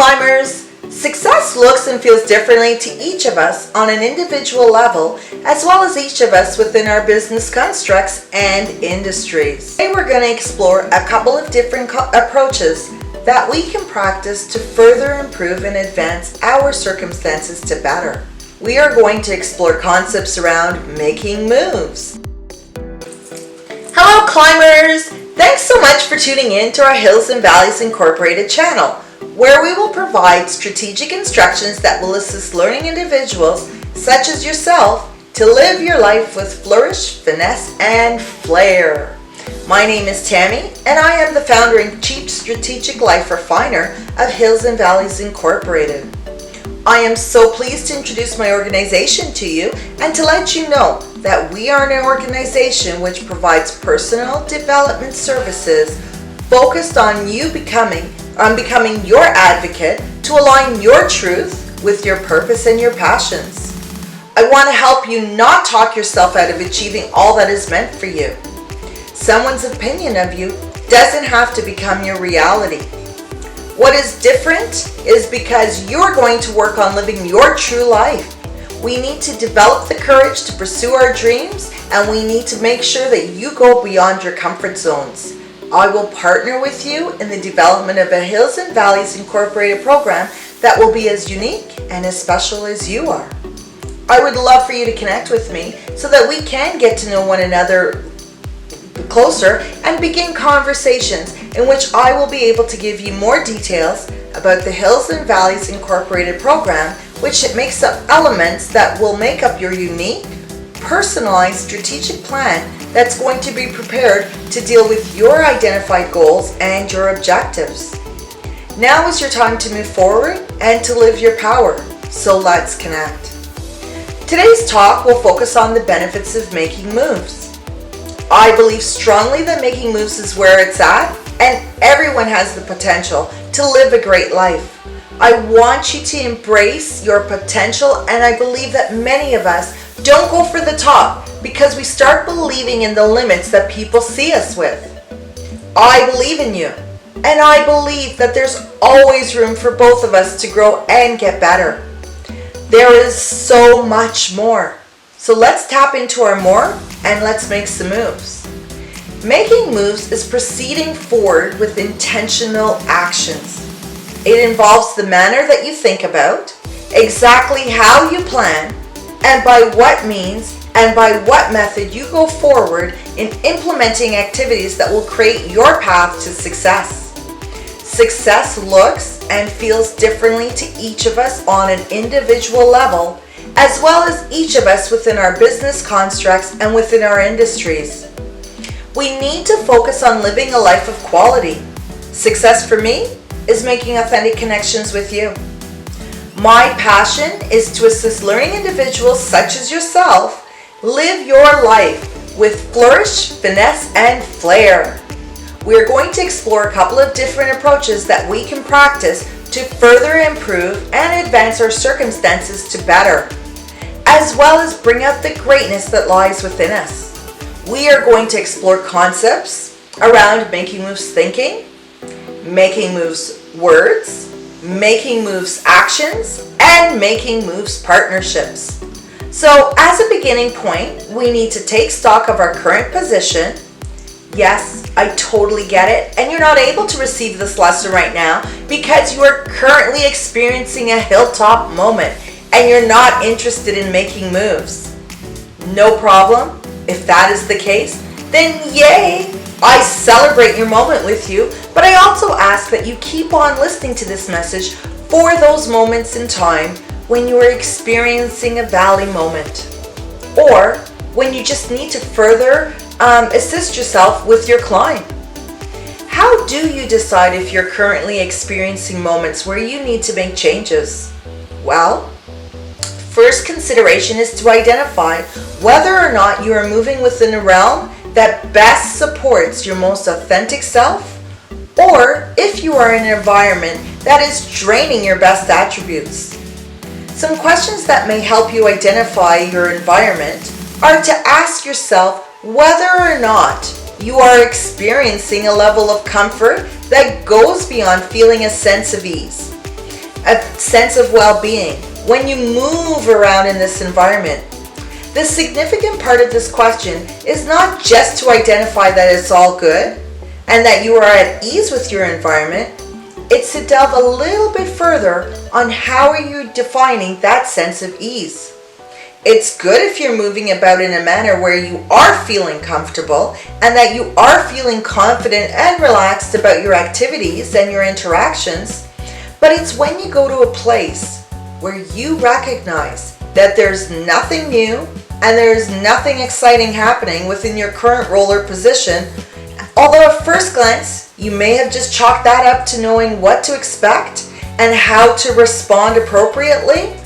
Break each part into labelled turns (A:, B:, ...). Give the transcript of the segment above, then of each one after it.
A: climbers! Success looks and feels differently to each of us on an individual level, as well as each of us within our business constructs and industries. Today we're going to explore a couple of different approaches that we can practice to further improve and advance our circumstances to better. We are going to explore concepts around making moves. Hello climbers! Thanks so much for tuning in to our Hills and Valleys Incorporated channel, where we will provide strategic instructions that will assist learning individuals such as yourself to live your life with flourish, finesse, and flair. My name is Tammy, and I am the founder and chief strategic life refiner of Hills and Valleys Incorporated. I am so pleased to introduce my organization to you and to let you know that we are an organization which provides personal development services focused on becoming your advocate to align your truth with your purpose and your passions. I want to help you not talk yourself out of achieving all that is meant for you. Someone's opinion of you doesn't have to become your reality. What is different is because you're going to work on living your true life. We need to develop the courage to pursue our dreams, and we need to make sure that you go beyond your comfort zones. I will partner with you in the development of a Hills and Valleys Incorporated program that will be as unique and as special as you are. I would love for you to connect with me so that we can get to know one another closer and begin conversations in which I will be able to give you more details about the Hills and Valleys Incorporated program, which makes up elements that will make up your unique, personalized strategic plan that's going to be prepared to deal with your identified goals and your objectives. Now is your time to move forward and to live your power, so let's connect. Today's talk will focus on the benefits of making moves. I believe strongly that making moves is where it's at, and everyone has the potential to live a great life. I want you to embrace your potential, and I believe that many of us don't go for the top because we start believing in the limits that people see us with. I believe in you, and I believe that there's always room for both of us to grow and get better. There is so much more. So let's tap into our more and let's make some moves. Making moves is proceeding forward with intentional actions. It involves the manner that you think about, exactly how you plan, and by what means and by what method you go forward in implementing activities that will create your path to success. Success looks and feels differently to each of us on an individual level, as well as each of us within our business constructs and within our industries. We need to focus on living a life of quality. Success for me is making authentic connections with you. My passion is to assist learning individuals such as yourself live your life with flourish, finesse, and flair. We are going to explore a couple of different approaches that we can practice to further improve and advance our circumstances to better, as well as bring out the greatness that lies within us. We are going to explore concepts around making moves thinking, making moves words, making moves actions, and making moves partnerships. So as a beginning point, we need to take stock of our current position. Yes, I totally get it, and you're not able to receive this lesson right now because you are currently experiencing a hilltop moment and you're not interested in making moves. No problem. If that is the case, then yay! I celebrate your moment with you, but I also ask that you keep on listening to this message for those moments in time when you are experiencing a valley moment, or when you just need to further assist yourself with your climb. How do you decide if you're currently experiencing moments where you need to make changes? Well, first consideration is to identify whether or not you are moving within a realm that best supports your most authentic self, or if you are in an environment that is draining your best attributes. Some questions that may help you identify your environment are to ask yourself whether or not you are experiencing a level of comfort that goes beyond feeling a sense of ease. a sense of well-being when you move around in this environment? The significant part of this question is not just to identify that it's all good and that you are at ease with your environment. It's to delve a little bit further on how are you defining that sense of ease. It's good if you're moving about in a manner where you are feeling comfortable and that you are feeling confident and relaxed about your activities and your interactions. But it's when you go to a place where you recognize that there's nothing new and there's nothing exciting happening within your current role or position. Although at first glance, you may have just chalked that up to knowing what to expect and how to respond appropriately,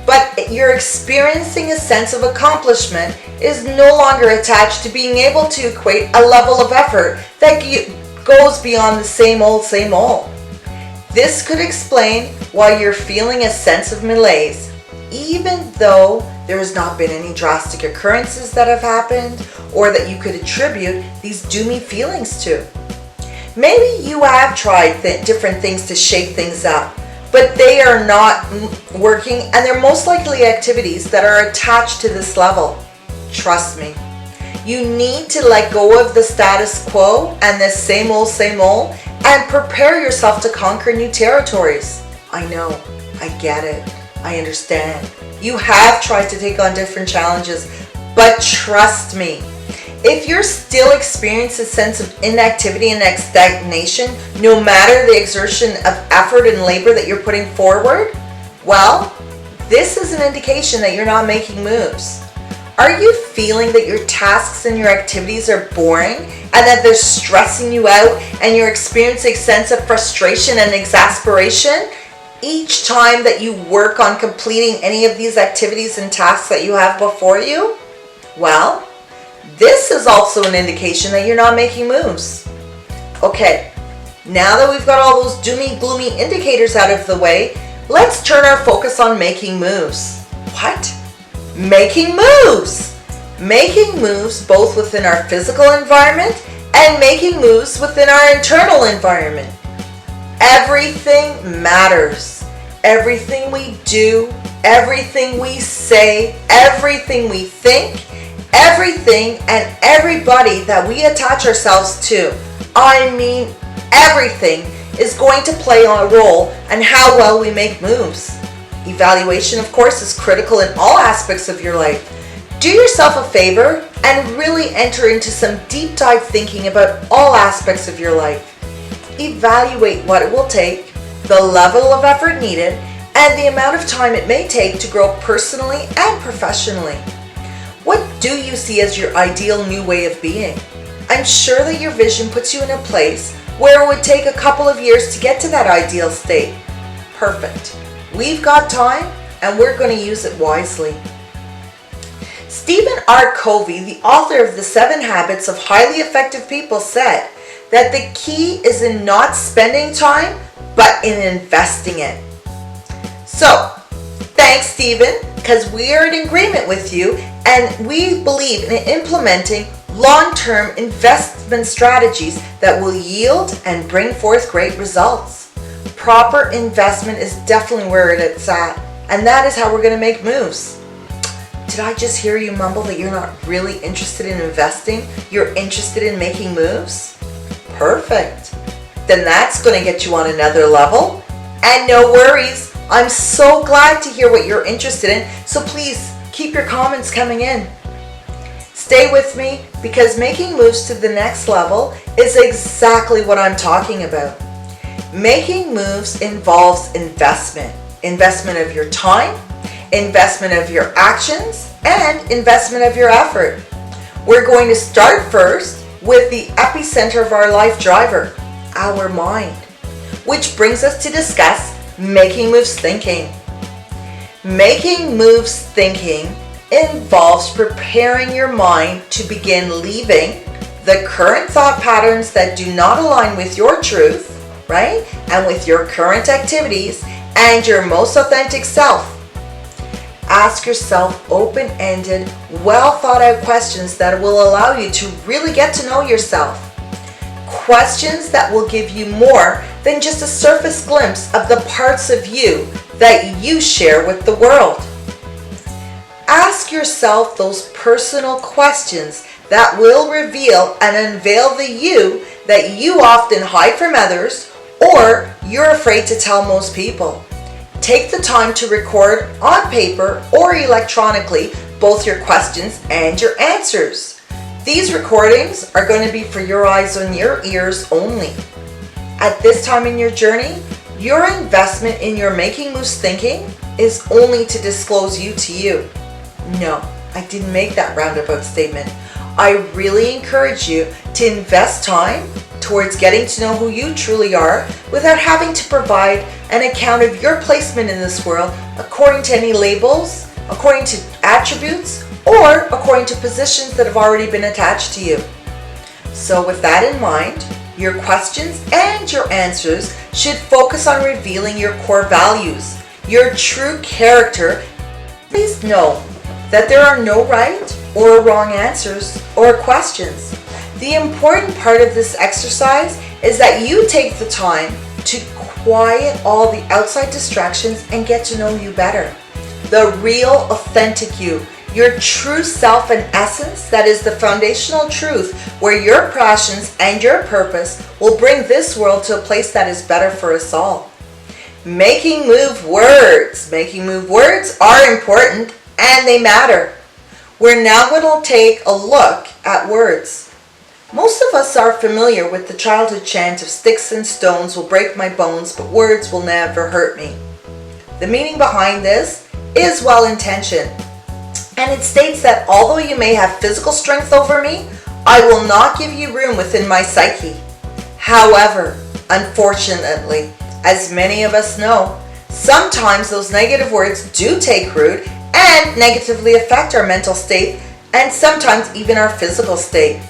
A: but you're experiencing a sense of accomplishment is no longer attached to being able to equate a level of effort that goes beyond the same old, same old. This could explain why you're feeling a sense of malaise, even though there has not been any drastic occurrences that have happened or that you could attribute these doomy feelings to. Maybe you have tried different things to shake things up, but they are not working, and they're most likely activities that are attached to this level. Trust me, you need to let go of the status quo and the same old, and prepare yourself to conquer new territories. I know, I get it, I understand. You have tried to take on different challenges, but trust me, if you're still experiencing a sense of inactivity and stagnation, no matter the exertion of effort and labor that you're putting forward, well, this is an indication that you're not making moves. Are you feeling that your tasks and your activities are boring and that they're stressing you out and you're experiencing a sense of frustration and exasperation each time that you work on completing any of these activities and tasks that you have before you? Well, this is also an indication that you're not making moves. Okay, now that we've got all those doomy, gloomy indicators out of the way, let's turn our focus on making moves. What? Making moves! Making moves both within our physical environment and making moves within our internal environment. Everything matters. Everything we do, everything we say, everything we think, everything and everybody that we attach ourselves to, I mean everything, is going to play a role in how well we make moves. Evaluation, of course, is critical in all aspects of your life. Do yourself a favor and really enter into some deep dive thinking about all aspects of your life. Evaluate what it will take, the level of effort needed, and the amount of time it may take to grow personally and professionally. What do you see as your ideal new way of being? I'm sure that your vision puts you in a place where it would take a couple of years to get to that ideal state. Perfect. We've got time and we're going to use it wisely. Stephen R. Covey, the author of The 7 Habits of Highly Effective People, said that the key is in not spending time, but in investing it. So, thanks Stephen, because we are in agreement with you and we believe in implementing long-term investment strategies that will yield and bring forth great results. Proper investment is definitely where it's at, and that is how we're going to make moves. Did I just hear you mumble that you're not really interested in investing? You're interested in making moves? Perfect. Then that's going to get you on another level. And no worries, I'm so glad to hear what you're interested in, so please keep your comments coming in. Stay with me, because making moves to the next level is exactly what I'm talking about. Making moves involves investment. Investment of your time, investment of your actions, and investment of your effort. We're going to start first with the epicenter of our life driver, our mind, which brings us to discuss making moves thinking. Making moves thinking involves preparing your mind to begin leaving the current thought patterns that do not align with your truth, right? And with your current activities and your most authentic self. Ask yourself open-ended, well thought out questions that will allow you to really get to know yourself. Questions that will give you more than just a surface glimpse of the parts of you that you share with the world. Ask yourself those personal questions that will reveal and unveil the you that you often hide from others or you're afraid to tell most people. Take the time to record on paper or electronically both your questions and your answers. These recordings are going to be for your eyes and your ears only. At this time in your journey, your investment in your Making Moves thinking is only to disclose you to you. No, I didn't make that roundabout statement. I really encourage you to invest time towards getting to know who you truly are without having to provide an account of your placement in this world according to any labels, according to attributes, or according to positions that have already been attached to you. So with that in mind, your questions and your answers should focus on revealing your core values, your true character. Please know that there are no right or wrong answers or questions. The important part of this exercise is that you take the time to quiet all the outside distractions and get to know you better. The real, authentic you, your true self and essence, that is the foundational truth where your passions and your purpose will bring this world to a place that is better for us all. Making move words. Making move words are important and they matter. We're now going to take a look at words. Most of us are familiar with the childhood chant of sticks and stones will break my bones, but words will never hurt me. The meaning behind this is well-intentioned, and it states that although you may have physical strength over me, I will not give you room within my psyche. However, unfortunately, as many of us know, sometimes those negative words do take root and negatively affect our mental state and sometimes even our physical state.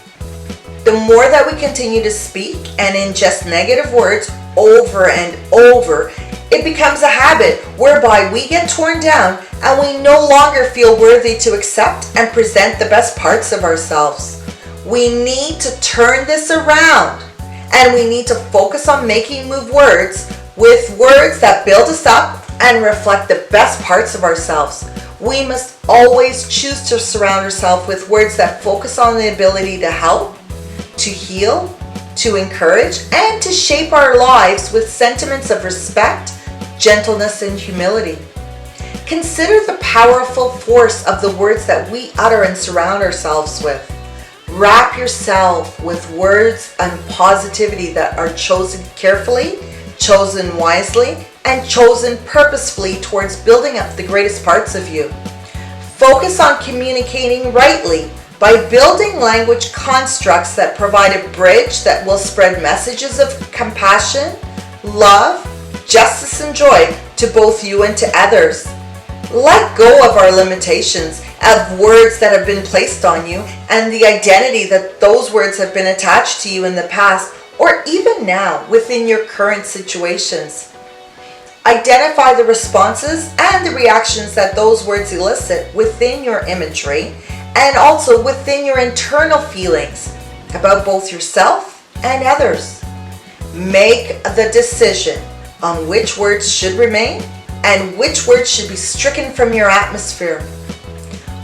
A: The more that we continue to speak and ingest negative words over and over, it becomes a habit whereby we get torn down and we no longer feel worthy to accept and present the best parts of ourselves. We need to turn this around and we need to focus on making move words with words that build us up and reflect the best parts of ourselves. We must always choose to surround ourselves with words that focus on the ability to help, to heal, to encourage, and to shape our lives with sentiments of respect, gentleness, and humility. Consider the powerful force of the words that we utter and surround ourselves with. Wrap yourself with words and positivity that are chosen carefully, chosen wisely, and chosen purposefully towards building up the greatest parts of you. Focus on communicating rightly by building language constructs that provide a bridge that will spread messages of compassion, love, justice, and joy to both you and to others. Let go of our limitations of words that have been placed on you and the identity that those words have been attached to you in the past or even now within your current situations. Identify the responses and the reactions that those words elicit within your imagery and also within your internal feelings about both yourself and others. Make the decision on which words should remain and which words should be stricken from your atmosphere.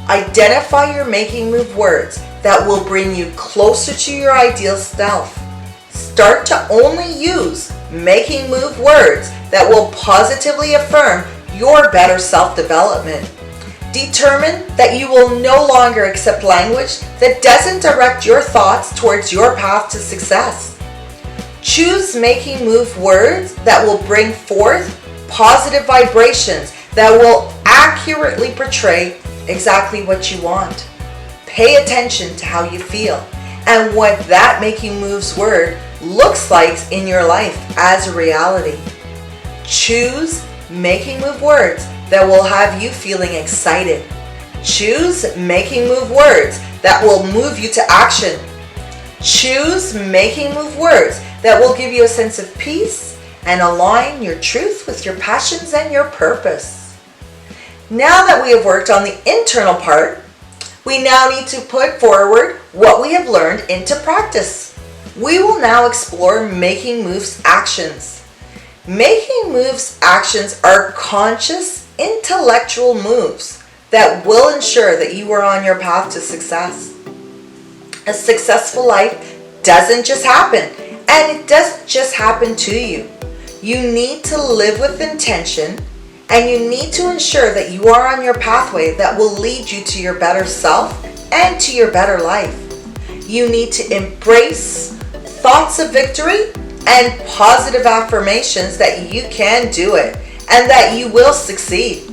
A: Identify your making move words that will bring you closer to your ideal self. Start to only use making move words that will positively affirm your better self-development. Determine that you will no longer accept language that doesn't direct your thoughts towards your path to success. Choose making move words that will bring forth positive vibrations that will accurately portray exactly what you want. Pay attention to how you feel and what that making moves word looks like in your life as a reality. Choose making move words that will have you feeling excited. Choose making move words that will move you to action. Choose making move words that will give you a sense of peace and align your truth with your passions and your purpose. Now that we have worked on the internal part, we now need to put forward what we have learned into practice. We will now explore making moves actions. Making moves actions are conscious, intellectual moves that will ensure that you are on your path to success. A successful life doesn't just happen, and it doesn't just happen to you. You need to live with intention, and you need to ensure that you are on your pathway that will lead you to your better self and to your better life. You need to embrace thoughts of victory and positive affirmations that you can do it and that you will succeed.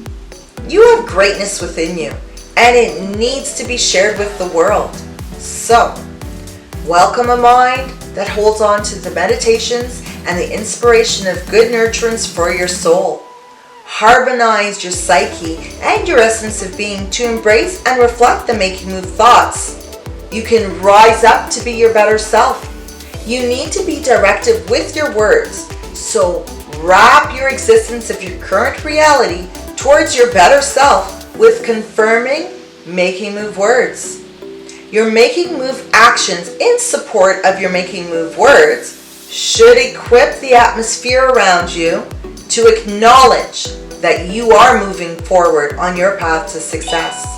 A: You have greatness within you, and it needs to be shared with the world. So, welcome a mind that holds on to the meditations and the inspiration of good nurturance for your soul. Harmonize your psyche and your essence of being to embrace and reflect the making move thoughts. You can rise up to be your better self. You need to be directive with your words. So wrap your existence of your current reality towards your better self with confirming making move words. Your making move actions in support of your making move words should equip the atmosphere around you to acknowledge that you are moving forward on your path to success.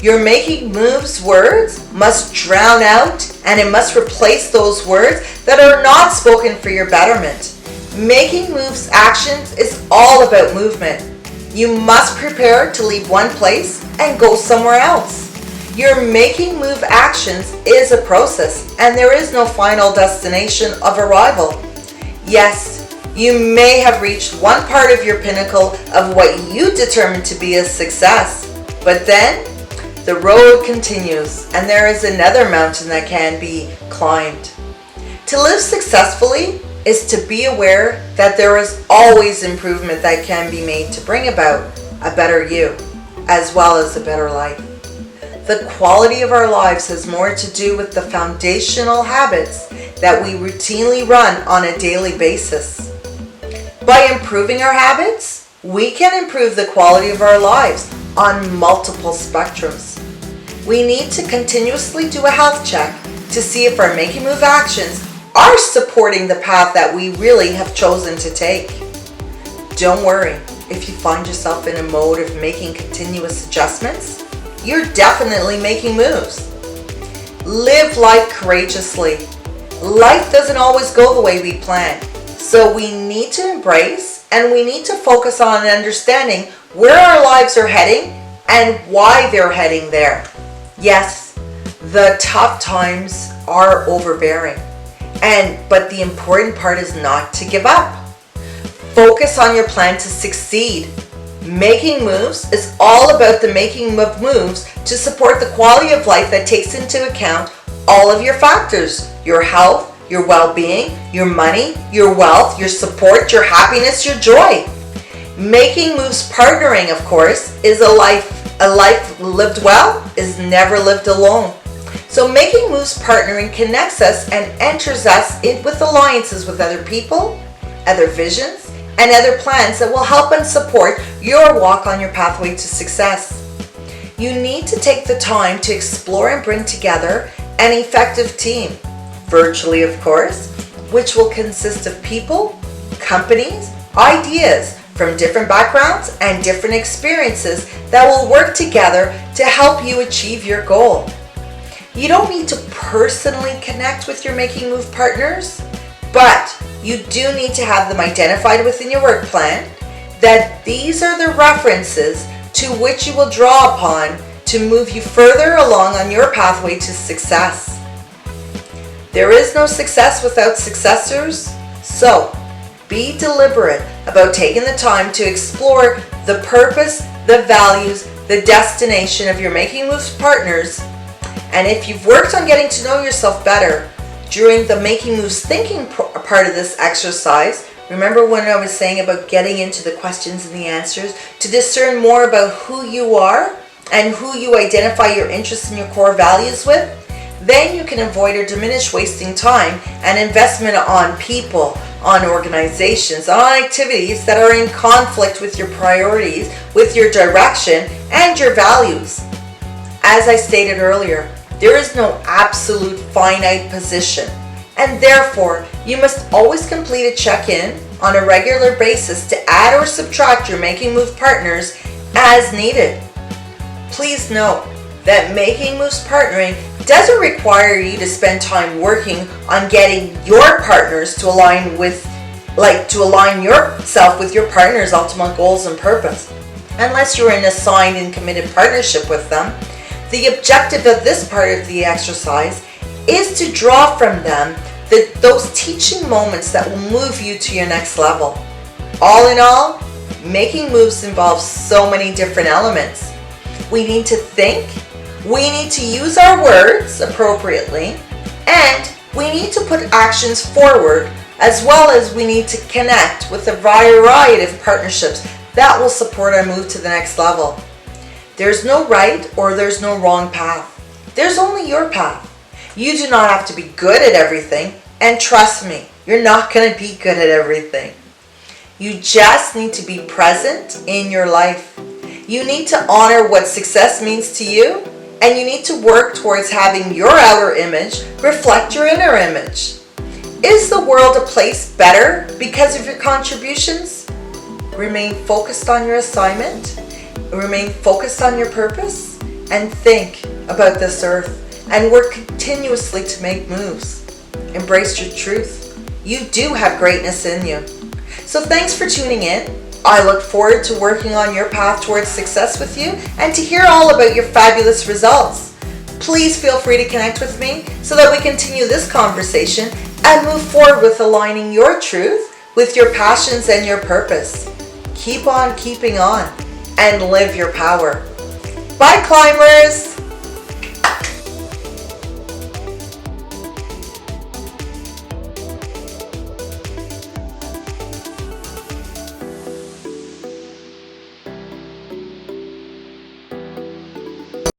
A: Your making moves words must drown out, and it must replace those words that are not spoken for your betterment. Making moves actions is all about movement. You must prepare to leave one place and go somewhere else. Your making move actions is a process, and there is no final destination of arrival. Yes, you may have reached one part of your pinnacle of what you determined to be a success, but then the road continues, and there is another mountain that can be climbed. To live successfully is to be aware that there is always improvement that can be made to bring about a better you, as well as a better life. The quality of our lives has more to do with the foundational habits that we routinely run on a daily basis. By improving our habits, we can improve the quality of our lives on multiple spectrums. We need to continuously do a health check to see if our making move actions are supporting the path that we really have chosen to take. Don't worry, if you find yourself in a mode of making continuous adjustments, you're definitely making moves. Live life courageously. Life doesn't always go the way we plan, so we need to embrace and we need to focus on understanding where our lives are heading and why they're heading there. Yes, the tough times are overbearing, but the important part is not to give up. Focus on your plan to succeed. Making moves is all about the making of moves to support the quality of life that takes into account all of your factors: your health, your well-being, your money, your wealth, your support, your happiness, your joy. Making moves partnering, of course, is a life lived well is never lived alone. So making moves partnering connects us and enters us in with alliances with other people, other visions, and other plans that will help and support your walk on your pathway to success. You need to take the time to explore and bring together an effective team, virtually of course, which will consist of people, companies, ideas from different backgrounds and different experiences that will work together to help you achieve your goal. You don't need to personally connect with your making move partners, but you do need to have them identified within your work plan, that these are the references to which you will draw upon to move you further along on your pathway to success. There is no success without successors, so be deliberate about taking the time to explore the purpose, the values, the destination of your making moves partners. And if you've worked on getting to know yourself better during the making moves thinking part of this exercise, remember when I was saying about getting into the questions and the answers to discern more about who you are and who you identify your interests and your core values with? Then you can avoid or diminish wasting time and investment on people, on organizations, on activities that are in conflict with your priorities, with your direction, and your values. As I stated earlier, there is no absolute finite position. and therefore you must always complete a check-in on a regular basis to add or subtract your Making Moves partners as needed. Please note that Making Moves partnering doesn't require you to spend time working on getting your partners to align yourself with your partner's ultimate goals and purpose. Unless you're in a signed and committed partnership with them, the objective of this part of the exercise is to draw from them those teaching moments that will move you to your next level. All in all, Making Moves involves so many different elements. We need to think, we need to use our words appropriately, and we need to put actions forward, as well as we need to connect with a variety of partnerships that will support our move to the next level. There's no right or there's no wrong path. There's only your path. You do not have to be good at everything, and trust me, you're not going to be good at everything. You just need to be present in your life. You need to honor what success means to you, and you need to work towards having your outer image reflect your inner image. Is the world a place better because of your contributions? Remain focused on your assignment, remain focused on your purpose, and think about this earth and work continuously to make moves. Embrace your truth. You do have greatness in you. So thanks for tuning in. I look forward to working on your path towards success with you and to hear all about your fabulous results. Please feel free to connect with me so that we continue this conversation and move forward with aligning your truth with your passions and your purpose. Keep on keeping on and live your power. Bye, climbers!